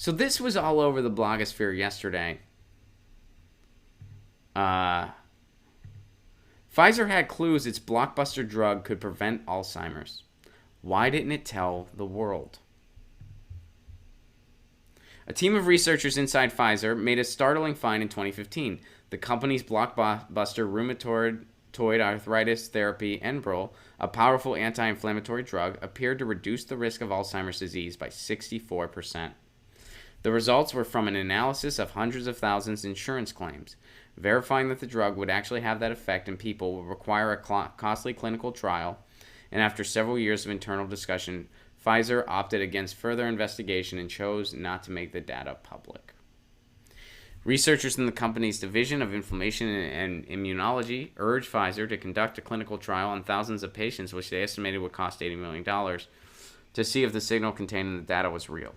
So this was all over the blogosphere yesterday. Pfizer had clues its blockbuster drug could prevent Alzheimer's. Why didn't it tell the world? A team of researchers inside Pfizer made a startling find in 2015. The company's blockbuster rheumatoid arthritis therapy, Enbrel, a powerful anti-inflammatory drug, appeared to reduce the risk of Alzheimer's disease by 64%. The results were from an analysis of hundreds of thousands of insurance claims. Verifying that the drug would actually have that effect in people would require a costly clinical trial, and after several years of internal discussion, Pfizer opted against further investigation and chose not to make the data public. Researchers in the company's Division of Inflammation and Immunology urged Pfizer to conduct a clinical trial on thousands of patients, which they estimated would cost $80 million, to see if the signal contained in the data was real.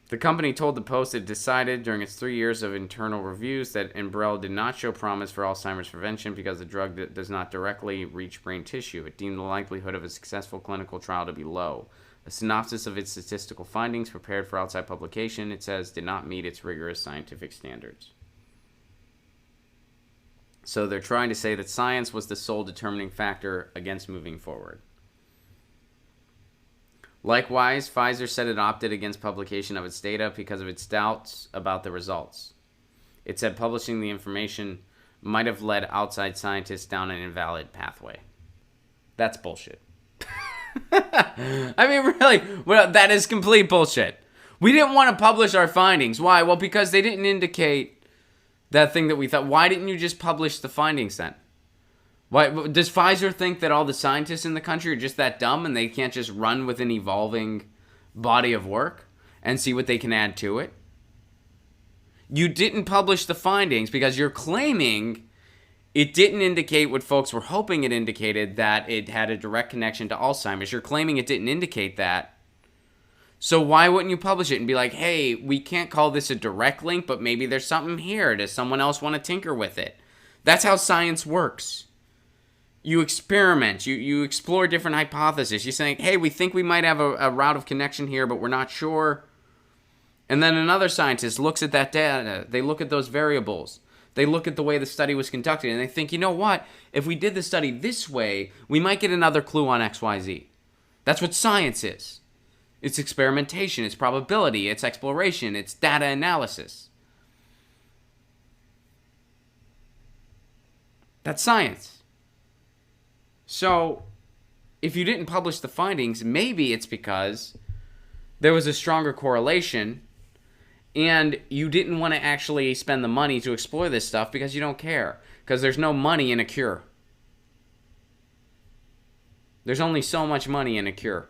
The company told the Post it decided during its 3 years of internal reviews that Enbrel did not show promise for Alzheimer's prevention because the drug does not directly reach brain tissue. It deemed the likelihood of a successful clinical trial to be low. A synopsis of its statistical findings prepared for outside publication, it says, did not meet its rigorous scientific standards. So they're trying to say that science was the sole determining factor against moving forward. Likewise, Pfizer said it opted against publication of its data because of its doubts about the results. It said publishing the information might have led outside scientists down an invalid pathway. That's bullshit. I mean, really, well, that is complete bullshit. We didn't want to publish our findings. Why? Well, because they didn't indicate that thing that we thought. Why didn't you just publish the findings then? Why does Pfizer think that all the scientists in the country are just that dumb and they can't just run with an evolving body of work and see what they can add to it? You didn't publish the findings because you're claiming it didn't indicate what folks were hoping it indicated, that it had a direct connection to Alzheimer's. You're claiming it didn't indicate that. So why wouldn't you publish it and be like, hey, we can't call this a direct link, but maybe there's something here. Does someone else want to tinker with it? That's how science works. You experiment. You explore different hypotheses. You're saying, hey, we think we might have a route of connection here, but we're not sure. And then another scientist looks at that data. They look at those variables. They look at the way the study was conducted, and they think, you know what? If we did the study this way, we might get another clue on XYZ. That's what science is. It's experimentation. It's probability. It's exploration. It's data analysis. That's science. So, if you didn't publish the findings, maybe it's because there was a stronger correlation and you didn't want to actually spend the money to explore this stuff because you don't care. Because there's no money in a cure. There's only so much money in a cure.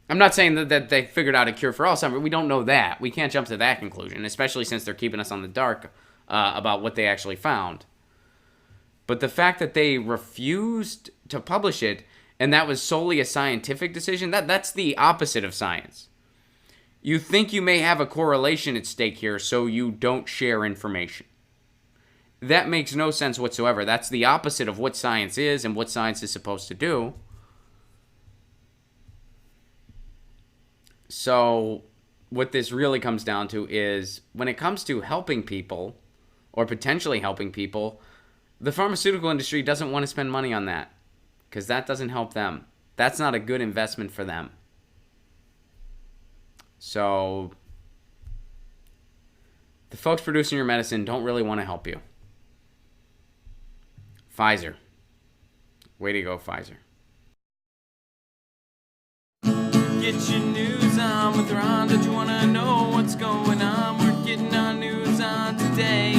I'm not saying that they figured out a cure for Alzheimer's. We don't know that. We can't jump to that conclusion, especially since they're keeping us on the dark about what they actually found. But the fact that they refused to publish it, and that was solely a scientific decision, that's the opposite of science. You think you may have a correlation at stake here, so you don't share information. That makes no sense whatsoever. That's the opposite of what science is and what science is supposed to do. So what this really comes down to is when it comes to helping people, or potentially helping people, the pharmaceutical industry doesn't want to spend money on that because that doesn't help them. That's not a good investment for them. So the folks producing your medicine don't really want to help you. Pfizer. Way to go, Pfizer. Get your news on with Ron. Don't you want to know what's going on? We're getting our news on today.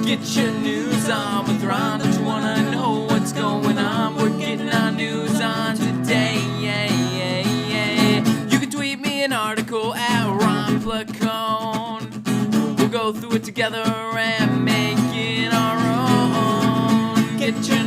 Get your news on with Ron. Don't you want to know what's going on? We're getting our news on today. You can tweet me an article at Ron Placone. We'll go through it together and make it our own. Get your